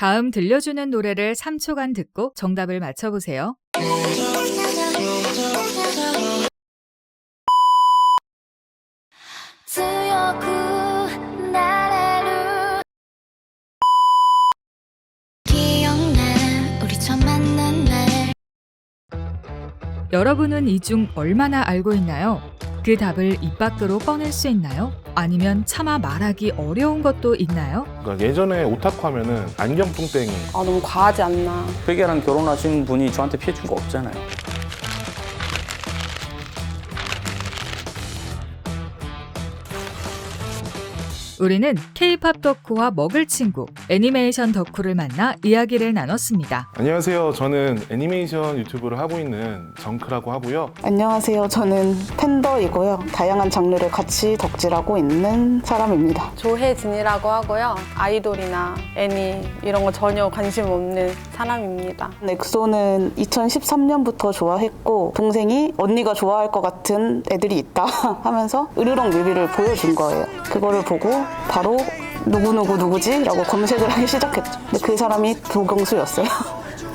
다음 들려주는 노래를 3초간 듣고 정답을 맞춰보세요. 여러분은 이 중 얼마나 알고 있나요? 그 답을 입 밖으로 꺼낼 수 있나요? 아니면 차마 말하기 어려운 것도 있나요? 그러니까 예전에 오타쿠 하면은 안경뚱땡이. 너무 과하지 않나. 회계랑 결혼하신 분이 저한테 피해 준 거 없잖아요. 우리는 K-팝 덕후와 먹을 친구, 애니메이션 덕후를 만나 이야기를 나눴습니다. 안녕하세요. 저는 애니메이션 유튜브를 하고 있는 정크라고 하고요. 안녕하세요. 저는 팬더이고요. 다양한 장르를 같이 덕질하고 있는 사람입니다. 조혜진이라고 하고요. 아이돌이나 애니 이런 거 전혀 관심 없는 사람입니다. 엑소는 2013년부터 좋아했고 동생이 언니가 좋아할 것 같은 애들이 있다 하면서 으르렁 뮤비를 보여준 거예요. 그거를 보고 바로 누구지? 라고 검색을 하기 시작했죠. 근데 그 사람이 도경수였어요.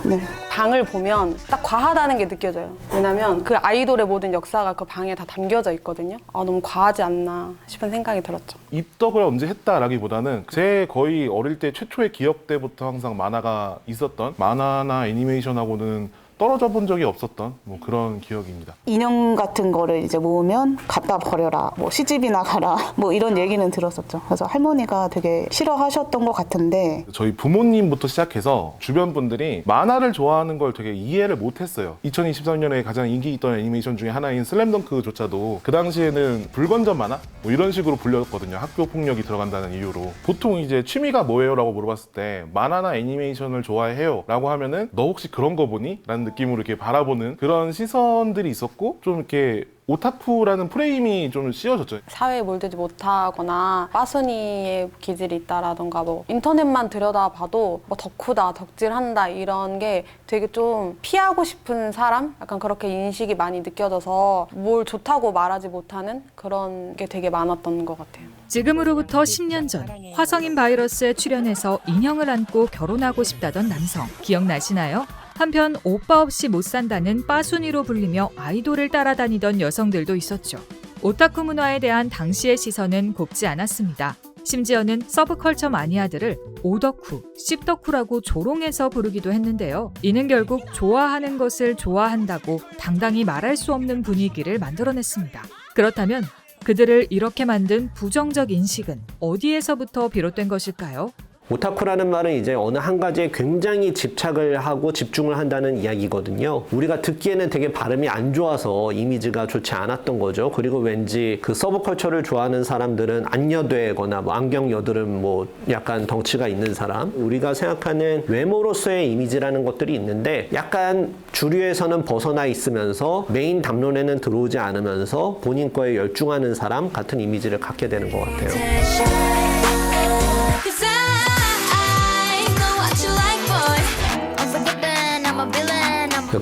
네. 방을 보면 딱 과하다는 게 느껴져요. 왜냐면 그 아이돌의 모든 역사가 그 방에 다 담겨져 있거든요. 너무 과하지 않나 싶은 생각이 들었죠. 입덕을 언제 했다라기보다는 제 거의 어릴 때 최초의 기억 때부터 항상 만화가 있었던, 만화나 애니메이션하고는 떨어져 본 적이 없었던 뭐 그런 기억입니다. 인형 같은 거를 이제 모으면 갖다 버려라, 뭐 시집이나 가라, 뭐 이런 얘기는 들었었죠. 그래서 할머니가 되게 싫어하셨던 것 같은데 저희 부모님부터 시작해서 주변 분들이 만화를 좋아하는 걸 되게 이해를 못했어요. 2023년에 가장 인기 있던 애니메이션 중에 하나인 슬램덩크조차도 그 당시에는 불건전 만화? 뭐 이런 식으로 불렸거든요. 학교 폭력이 들어간다는 이유로. 보통 이제 취미가 뭐예요? 라고 물어봤을 때 만화나 애니메이션을 좋아해요 라고 하면은 너 혹시 그런 거 보니? 라는 느낌으로 이렇게 바라보는 그런 시선들이 있었고, 좀 이렇게 오타쿠라는 프레임이 좀 씌워졌죠. 사회에 물들지 못하거나 빠순이의 기질이 있다라던가 뭐 인터넷만 들여다봐도 뭐 덕후다, 덕질한다 이런 게 되게 좀 피하고 싶은 사람? 약간 그렇게 인식이 많이 느껴져서 뭘 좋다고 말하지 못하는 그런 게 되게 많았던 것 같아요. 지금으로부터 10년 전 화성인 바이러스에 출연해서 인형을 안고 결혼하고 싶다던 남성 기억나시나요? 한편 오빠 없이 못 산다는 빠순이로 불리며 아이돌을 따라다니던 여성들도 있었죠. 오타쿠 문화에 대한 당시의 시선은 곱지 않았습니다. 심지어는 서브컬처 마니아들을 오덕후, 씹덕후라고 조롱해서 부르기도 했는데요. 이는 결국 좋아하는 것을 좋아한다고 당당히 말할 수 없는 분위기를 만들어냈습니다. 그렇다면 그들을 이렇게 만든 부정적 인식은 어디에서부터 비롯된 것일까요? 오타쿠라는 말은 이제 어느 한 가지에 굉장히 집착을 하고 집중을 한다는 이야기거든요. 우리가 듣기에는 되게 발음이 안 좋아서 이미지가 좋지 않았던 거죠. 그리고 왠지 그 서브컬처를 좋아하는 사람들은 안여되거나 뭐 안경 여드름 뭐 약간 덩치가 있는 사람, 우리가 생각하는 외모로서의 이미지라는 것들이 있는데 약간 주류에서는 벗어나 있으면서 메인 담론에는 들어오지 않으면서 본인 거에 열중하는 사람 같은 이미지를 갖게 되는 것 같아요.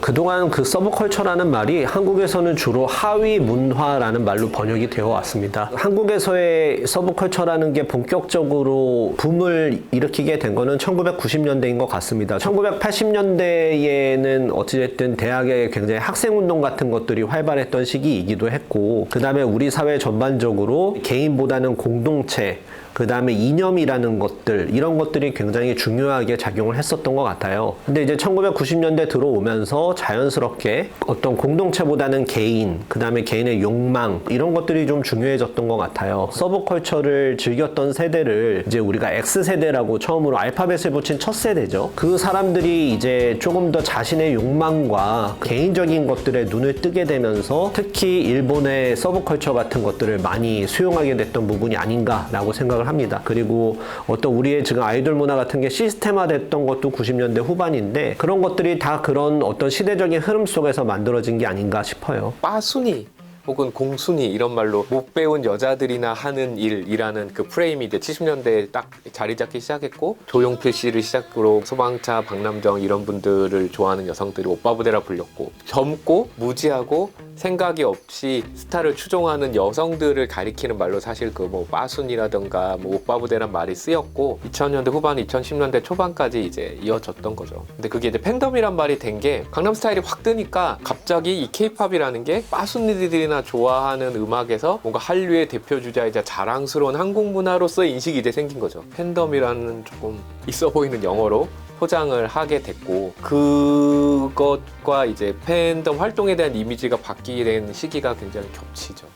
그동안 그 서브컬처라는 말이 한국에서는 주로 하위 문화라는 말로 번역이 되어 왔습니다. 한국에서의 서브컬처라는 게 본격적으로 붐을 일으키게 된 거는 1990년대인 것 같습니다. 1980년대에는 어찌됐든 대학에 굉장히 학생운동 같은 것들이 활발했던 시기이기도 했고, 그 다음에 우리 사회 전반적으로 개인보다는 공동체, 그 다음에 이념이라는 것들, 이런 것들이 굉장히 중요하게 작용을 했었던 것 같아요. 근데 이제 1990년대 들어오면서 자연스럽게 어떤 공동체보다는 개인, 그 다음에 개인의 욕망, 이런 것들이 좀 중요해졌던 것 같아요. 서브컬처를 즐겼던 세대를 이제 우리가 X세대라고 처음으로 알파벳을 붙인 첫 세대죠. 그 사람들이 이제 조금 더 자신의 욕망과 개인적인 것들에 눈을 뜨게 되면서 특히 일본의 서브컬처 같은 것들을 많이 수용하게 됐던 부분이 아닌가라고 생각을 합니다. 그리고 어떤 우리의 지금 아이돌 문화 같은 게 시스템화됐던 것도 90년대 후반인데, 그런 것들이 다 그런 어떤 시대적인 흐름 속에서 만들어진 게 아닌가 싶어요. 빠순이 혹은 공순이 이런 말로 못 배운 여자들이나 하는 일이라는 그 프레임이 이제 70년대에 딱 자리 잡기 시작했고, 조용필 씨를 시작으로 소방차, 박남정 이런 분들을 좋아하는 여성들이 오빠 부대라 불렸고, 젊고 무지하고 생각이 없이 스타를 추종하는 여성들을 가리키는 말로 사실 그 뭐 빠순이라든가 뭐 오빠 부대란 말이 쓰였고 2000년대 후반, 2010년대 초반까지 이제 이어졌던 거죠. 근데 그게 이제 팬덤이란 말이 된 게 강남스타일이 확 뜨니까 갑자기 이 케이팝이라는 게 빠순이들이나 좋아하는 음악에서 뭔가 한류의 대표 주자이자 자랑스러운 한국 문화로서의 인식이 이제 생긴 거죠. 팬덤이라는 조금 있어 보이는 영어로 포장을 하게 됐고 그것과 이제 팬덤 활동에 대한 이미지가 바뀌게 된 시기가 굉장히 겹치죠.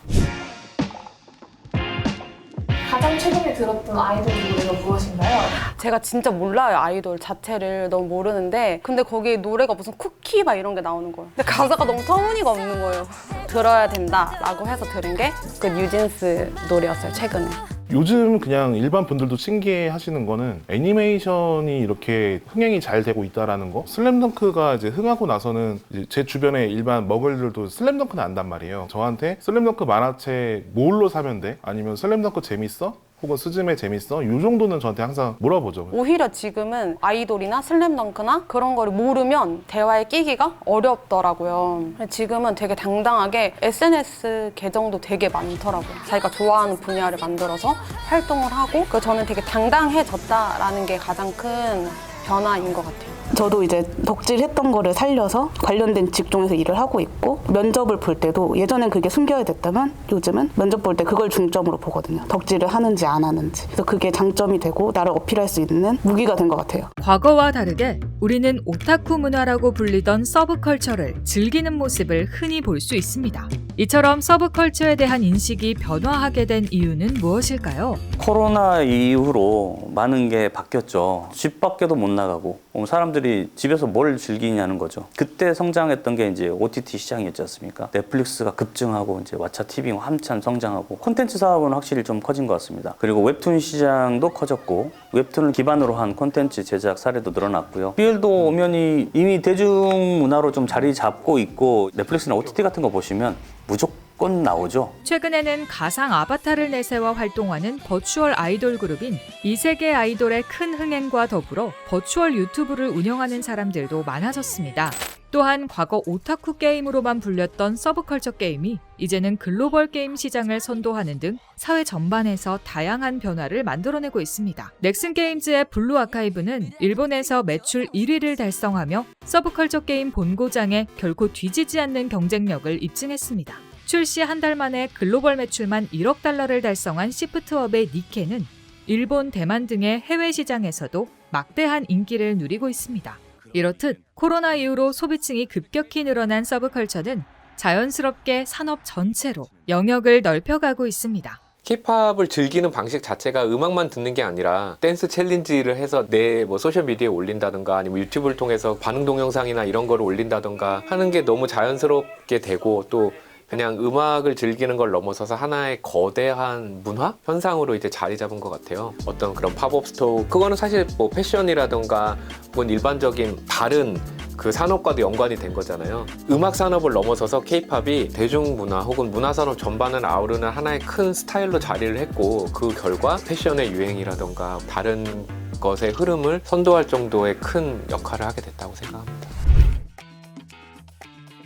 가장 최근에 들었던 아이돌 노래가 무엇인가요? 제가 진짜 몰라요. 아이돌 자체를 너무 모르는데 근데 거기에 노래가 무슨 쿠키 막 이런 게 나오는 거예요. 근데 가사가 너무 터무니가 없는 거예요. 들어야 된다라고 해서 들은 게 그 뉴진스 노래였어요. 최근에. 요즘 그냥 일반 분들도 신기해 하시는 거는 애니메이션이 이렇게 흥행이 잘 되고 있다라는 거. 슬램덩크가 이제 흥하고 나서는 이제 제 주변에 일반 머글들도 슬램덩크는 안단 말이에요. 저한테 슬램덩크 만화책 뭘로 사면 돼? 아니면 슬램덩크 재밌어? 혹은 스즈메 재밌어? 이 정도는 저한테 항상 물어보죠. 오히려 지금은 아이돌이나 슬램덩크나 그런 거를 모르면 대화에 끼기가 어렵더라고요. 지금은 되게 당당하게 SNS 계정도 되게 많더라고요. 자기가 좋아하는 분야를 만들어서 활동을 하고 저는 되게 당당해졌다라는 게 가장 큰 변화인 것 같아요. 저도 이제 덕질했던 거를 살려서 관련된 직종에서 일을 하고 있고 면접을 볼 때도 예전엔 그게 숨겨야 됐다면 요즘은 면접 볼 때 그걸 중점으로 보거든요. 덕질을 하는지 안 하는지. 그래서 그게 장점이 되고 나를 어필할 수 있는 무기가 된 것 같아요. 과거와 다르게 우리는 오타쿠 문화라고 불리던 서브컬처를 즐기는 모습을 흔히 볼 수 있습니다. 이처럼 서브컬처에 대한 인식이 변화하게 된 이유는 무엇일까요? 코로나 이후로 많은 게 바뀌었죠. 집 밖에도 못 나가고 사람들이 집에서 뭘 즐기냐는 거죠. 그때 성장했던 게 이제 OTT 시장이었지 않습니까? 넷플릭스가 급증하고 이제 왓챠 TV가 한참 성장하고 콘텐츠 사업은 확실히 좀 커진 것 같습니다. 그리고 웹툰 시장도 커졌고 웹툰을 기반으로 한 콘텐츠 제작 사례도 늘어났고요. BL도 오면이 이미 대중문화로 좀 자리 잡고 있고 넷플릭스나 OTT 같은 거 보시면 무조건 나오죠. 최근에는 가상 아바타를 내세워 활동하는 버추얼 아이돌 그룹인 이세계 아이돌의 큰 흥행과 더불어 버추얼 유튜브를 운영하는 사람들도 많아졌습니다. 또한 과거 오타쿠 게임으로만 불렸던 서브컬처 게임이 이제는 글로벌 게임 시장을 선도하는 등 사회 전반에서 다양한 변화를 만들어내고 있습니다. 넥슨 게임즈의 블루 아카이브는 일본에서 매출 1위를 달성하며 서브컬처 게임 본고장에 결코 뒤지지 않는 경쟁력을 입증했습니다. 출시 한 달 만에 글로벌 매출만 1억 달러를 달성한 시프트업의 니케는 일본, 대만 등의 해외 시장에서도 막대한 인기를 누리고 있습니다. 이렇듯 코로나 이후로 소비층이 급격히 늘어난 서브컬처는 자연스럽게 산업 전체로 영역을 넓혀가고 있습니다. K-팝을 즐기는 방식 자체가 음악만 듣는 게 아니라 댄스 챌린지를 해서 내 뭐 소셜미디어에 올린다든가 아니면 유튜브를 통해서 반응 동영상이나 이런 거를 올린다든가 하는 게 너무 자연스럽게 되고 또 그냥 음악을 즐기는 걸 넘어서서 하나의 거대한 문화? 현상으로 이제 자리 잡은 것 같아요. 어떤 그런 팝업 스토어, 그거는 사실 뭐 패션이라던가 혹은 일반적인 다른 그 산업과도 연관이 된 거잖아요. 음악 산업을 넘어서서 K-팝이 대중문화 혹은 문화산업 전반을 아우르는 하나의 큰 스타일로 자리를 했고 그 결과 패션의 유행이라던가 다른 것의 흐름을 선도할 정도의 큰 역할을 하게 됐다고 생각합니다.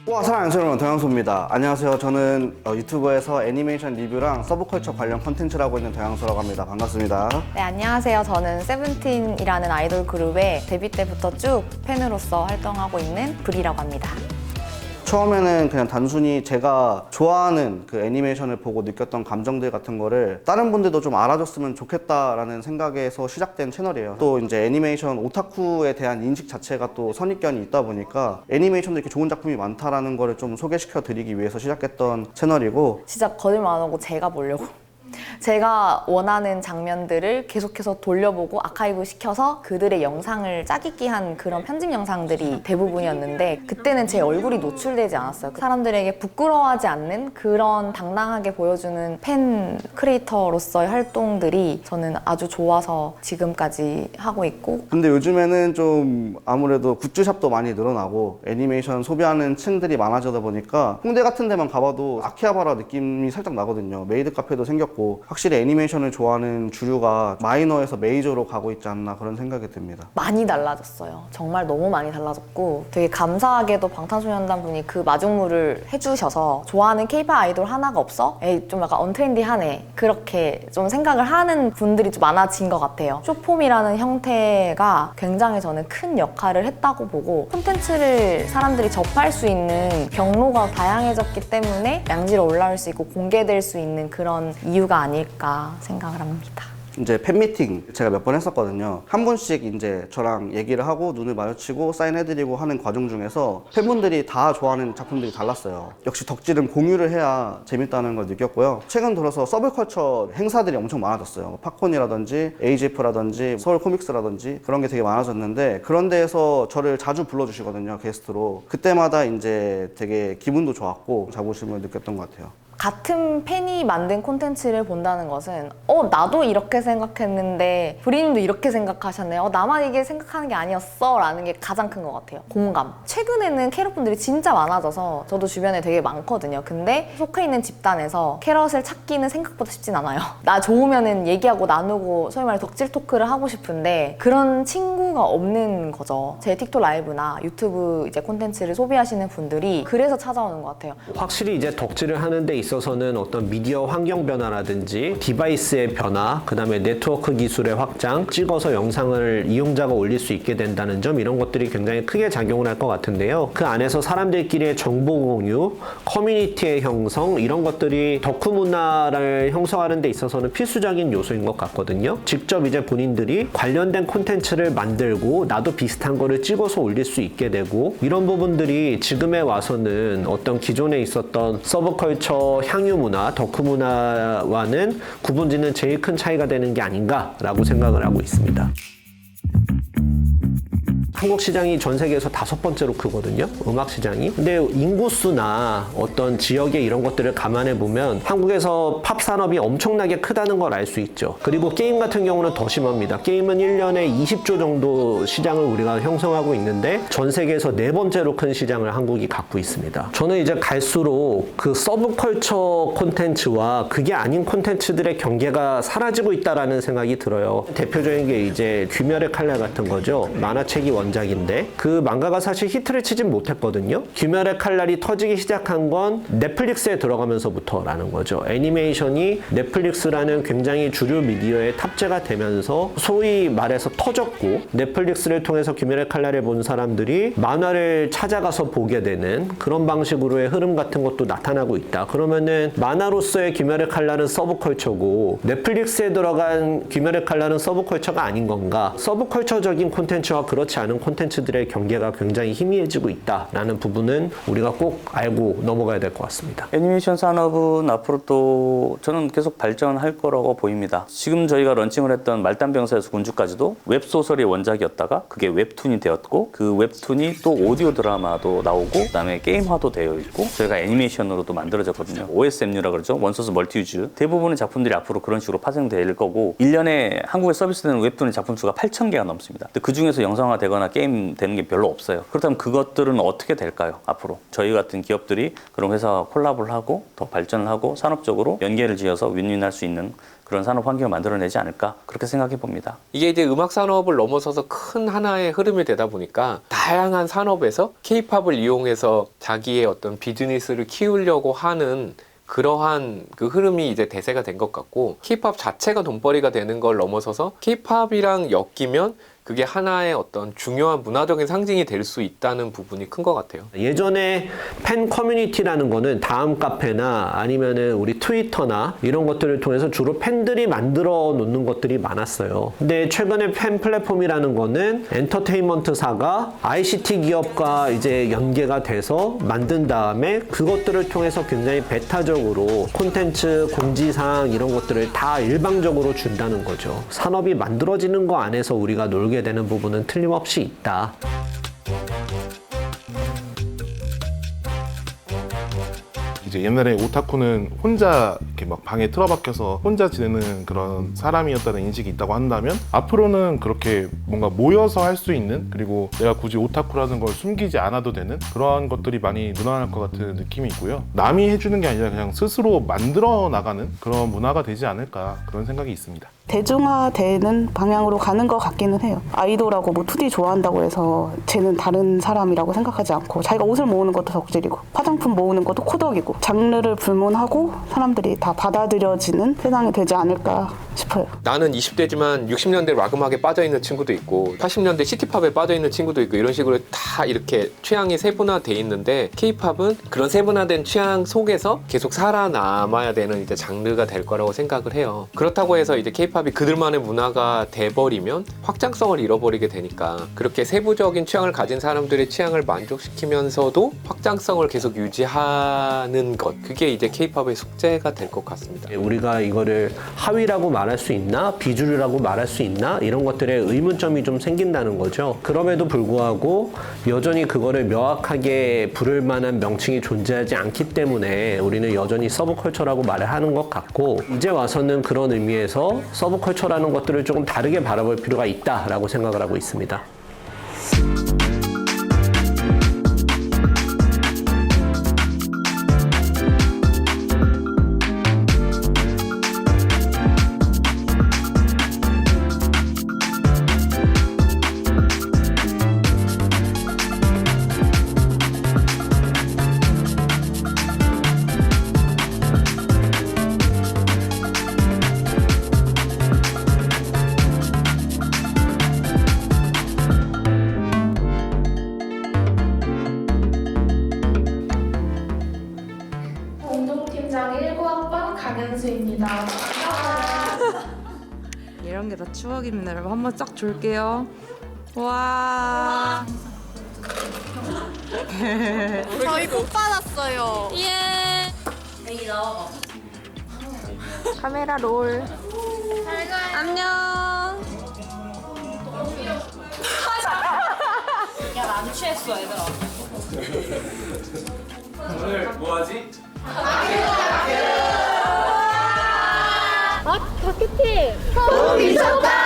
와, 사랑하는 여러분, 동양소입니다. 안녕하세요. 저는 유튜브에서 애니메이션 리뷰랑 서브컬처 관련 콘텐츠를 하고 있는 동양소라고 합니다. 반갑습니다. 네, 안녕하세요. 저는 세븐틴이라는 아이돌 그룹의 데뷔 때부터 쭉 팬으로서 활동하고 있는 브리라고 합니다. 처음에는 그냥 단순히 제가 좋아하는 그 애니메이션을 보고 느꼈던 감정들 같은 거를 다른 분들도 좀 알아줬으면 좋겠다라는 생각에서 시작된 채널이에요. 또 이제 애니메이션 오타쿠에 대한 인식 자체가 또 선입견이 있다 보니까 애니메이션도 이렇게 좋은 작품이 많다라는 거를 좀 소개시켜 드리기 위해서 시작했던 채널이고, 진짜 거짓말 안 하고 제가 보려고. 제가 원하는 장면들을 계속해서 돌려보고 아카이브 시켜서 그들의 영상을 짜깁기한 그런 편집 영상들이 대부분이었는데 그때는 제 얼굴이 노출되지 않았어요. 사람들에게 부끄러워하지 않는 그런 당당하게 보여주는 팬 크리에이터로서의 활동들이 저는 아주 좋아서 지금까지 하고 있고, 근데 요즘에는 좀 아무래도 굿즈샵도 많이 늘어나고 애니메이션 소비하는 층들이 많아지다 보니까 홍대 같은 데만 가봐도 아키하바라 느낌이 살짝 나거든요. 메이드 카페도 생겼고. 같고 확실히 애니메이션을 좋아하는 주류가 마이너에서 메이저로 가고 있지 않나 그런 생각이 듭니다. 많이 달라졌어요. 정말 너무 많이 달라졌고 되게 감사하게도 방탄소년단 분이 그 마중물을 해주셔서 좋아하는 K-pop 아이돌 하나가 없어? 에이 좀 약간 언트렌디하네 그렇게 좀 생각을 하는 분들이 좀 많아진 것 같아요. 숏폼이라는 형태가 굉장히 저는 큰 역할을 했다고 보고 콘텐츠를 사람들이 접할 수 있는 경로가 다양해졌기 때문에 양지로 올라올 수 있고 공개될 수 있는 그런 이유가 아닐까 생각을 합니다. 이제 팬미팅 제가 몇 번 했었거든요. 한 분씩 이제 저랑 얘기를 하고 눈을 마주치고 사인해드리고 하는 과정 중에서 팬분들이 다 좋아하는 작품들이 달랐어요. 역시 덕질은 공유를 해야 재밌다는 걸 느꼈고요. 최근 들어서 서브컬처 행사들이 엄청 많아졌어요. 팝콘이라든지 AGF라든지 서울 코믹스라든지 그런 게 되게 많아졌는데 그런 데에서 저를 자주 불러주시거든요. 게스트로. 그때마다 이제 되게 기분도 좋았고 자부심을 느꼈던 것 같아요. 같은 팬이 만든 콘텐츠를 본다는 것은 나도 이렇게 생각했는데 브리님도 이렇게 생각하셨네요. 나만 이게 생각하는 게 아니었어 라는 게 가장 큰 것 같아요. 공감. 최근에는 캐럿분들이 진짜 많아져서 저도 주변에 되게 많거든요. 근데 속해 있는 집단에서 캐럿을 찾기는 생각보다 쉽진 않아요. 나 좋으면은 얘기하고 나누고 소위 말해 덕질 토크를 하고 싶은데 그런 친구가 없는 거죠. 제 틱톡 라이브나 유튜브 이제 콘텐츠를 소비하시는 분들이 그래서 찾아오는 것 같아요. 확실히 이제 덕질을 하는 데 있어서는 어떤 미디어 환경 변화라든지 디바이스의 변화, 그 다음에 네트워크 기술의 확장, 찍어서 영상을 이용자가 올릴 수 있게 된다는 점, 이런 것들이 굉장히 크게 작용을 할 것 같은데요. 그 안에서 사람들끼리의 정보 공유, 커뮤니티의 형성, 이런 것들이 덕후 문화를 형성하는 데 있어서는 필수적인 요소인 것 같거든요. 직접 이제 본인들이 관련된 콘텐츠를 만들고 나도 비슷한 거를 찍어서 올릴 수 있게 되고, 이런 부분들이 지금에 와서는 어떤 기존에 있었던 서브컬처 향유 문화, 덕후 문화와는 구분짓는 제일 큰 차이가 되는 게 아닌가라고 생각을 하고 있습니다. 한국 시장이 전 세계에서 5번째로 크거든요. 음악 시장이. 근데 인구수나 어떤 지역의 이런 것들을 감안해 보면 한국에서 팝 산업이 엄청나게 크다는 걸 알 수 있죠. 그리고 게임 같은 경우는 더 심합니다. 게임은 1년에 20조 정도 시장을 우리가 형성하고 있는데 전 세계에서 4번째로 큰 시장을 한국이 갖고 있습니다. 저는 이제 갈수록 그 서브컬처 콘텐츠와 그게 아닌 콘텐츠들의 경계가 사라지고 있다라는 생각이 들어요. 대표적인 게 이제 귀멸의 칼날 같은 거죠. 만화책이 원작인데 그 망가가 사실 히트를 치진 못했거든요. 귀멸의 칼날이 터지기 시작한 건 넷플릭스에 들어가면서부터라는 거죠. 애니메이션이 넷플릭스라는 굉장히 주류 미디어에 탑재가 되면서 소위 말해서 터졌고, 넷플릭스를 통해서 귀멸의 칼날을 본 사람들이 만화를 찾아가서 보게 되는 그런 방식으로의 흐름 같은 것도 나타나고 있다. 그러면은 만화로서의 귀멸의 칼날은 서브컬처고 넷플릭스에 들어간 귀멸의 칼날은 서브컬처가 아닌 건가? 서브컬처적인 콘텐츠와 그렇지 않은 콘텐츠들의 경계가 굉장히 희미해지고 있다라는 부분은 우리가 꼭 알고 넘어가야 될 것 같습니다. 애니메이션 산업은 앞으로 또 저는 계속 발전할 거라고 보입니다. 지금 저희가 런칭을 했던 말단병사에서 군주까지도 웹소설이 원작이었다가 그게 웹툰이 되었고, 그 웹툰이 또 오디오 드라마도 나오고 그다음에 게임화도 되어 있고 저희가 애니메이션으로도 만들어졌거든요. OSMU라 그러죠. 원소스 멀티유즈. 대부분의 작품들이 앞으로 그런 식으로 파생될 거고, 1년에 한국에 서비스되는 웹툰의 작품 수가 8,000개가 넘습니다. 근데 그중에서 영상화 되거나 게임 되는 게 별로 없어요. 그렇다면 그것들은 어떻게 될까요? 앞으로 저희 같은 기업들이 그런 회사와 콜라보를 하고 더 발전을 하고 산업적으로 연계를 지어서 윈윈할 수 있는 그런 산업 환경을 만들어내지 않을까, 그렇게 생각해 봅니다. 이게 이제 음악 산업을 넘어서서 큰 하나의 흐름이 되다 보니까 다양한 산업에서 K-팝을 이용해서 자기의 어떤 비즈니스를 키우려고 하는 그러한 그 흐름이 이제 대세가 된 것 같고, K-팝 자체가 돈벌이가 되는 걸 넘어서서 K-팝이랑 엮이면 그게 하나의 어떤 중요한 문화적인 상징이 될 수 있다는 부분이 큰 것 같아요. 예전에 팬 커뮤니티라는 거는 다음 카페나 아니면은 우리 트위터나 이런 것들을 통해서 주로 팬들이 만들어 놓는 것들이 많았어요. 근데 최근에 팬 플랫폼이라는 거는 엔터테인먼트사가 ICT 기업과 이제 연계가 돼서 만든 다음에 그것들을 통해서 굉장히 배타적으로 콘텐츠, 공지사항 이런 것들을 다 일방적으로 준다는 거죠. 산업이 만들어지는 거 안에서 우리가 놀게 되는 부분은 틀림없이 있다. 이제 옛날에 오타쿠는 혼자 이렇게 막 방에 틀어박혀서 혼자 지내는 그런 사람이었다는 인식이 있다고 한다면 앞으로는 그렇게 뭔가 모여서 할 수 있는, 그리고 내가 굳이 오타쿠라는 걸 숨기지 않아도 되는 그러한 것들이 많이 늘어날 것 같은 느낌이 있고요. 남이 해주는 게 아니라 그냥 스스로 만들어 나가는 그런 문화가 되지 않을까, 그런 생각이 있습니다. 대중화되는 방향으로 가는 것 같기는 해요. 아이돌하고 뭐 2D 좋아한다고 해서 쟤는 다른 사람이라고 생각하지 않고, 자기가 옷을 모으는 것도 덕질이고 화장품 모으는 것도 코덕이고, 장르를 불문하고 사람들이 다 받아들여지는 세상이 되지 않을까 싶어요. 나는 20대지만 60년대 락 음악에 빠져있는 친구도 있고 80년대 시티팝에 빠져있는 친구도 있고 이런 식으로 다 이렇게 취향이 세분화돼 있는데, K-팝은 그런 세분화된 취향 속에서 계속 살아남아야 되는 이제 장르가 될 거라고 생각을 해요. 그렇다고 해서 이제 K-팝이 그들만의 문화가 돼버리면 확장성을 잃어버리게 되니까, 그렇게 세부적인 취향을 가진 사람들의 취향을 만족시키면서도 확장성을 계속 유지하는 것, 그게 이제 K-팝의 숙제가 될 것 같습니다. 우리가 이거를 하위라고 말할 수 있나, 비주류라고 말할 수 있나, 이런 것들에 의문점이 좀 생긴다는 거죠. 그럼에도 불구하고 여전히 그거를 명확하게 부를 만한 명칭이 존재하지 않기 때문에 우리는 여전히 서브컬처라고 말을 하는 것 같고, 이제 와서는 그런 의미에서 서브컬처라는 것들을 조금 다르게 바라볼 필요가 있다라고 생각을 하고 있습니다. 운동팀장 19학번 강현수입니다. 이런 게 다 추억입니다. 여러분 한번 쫙 줄게요. 와. 저희 못 받았어요. 예. 여기 넣어봐. 카메라 롤. 안녕. 야, 난 취했어, 얘들아. 오늘 뭐하지? 아, 다큐팀! 너무 미쳤다!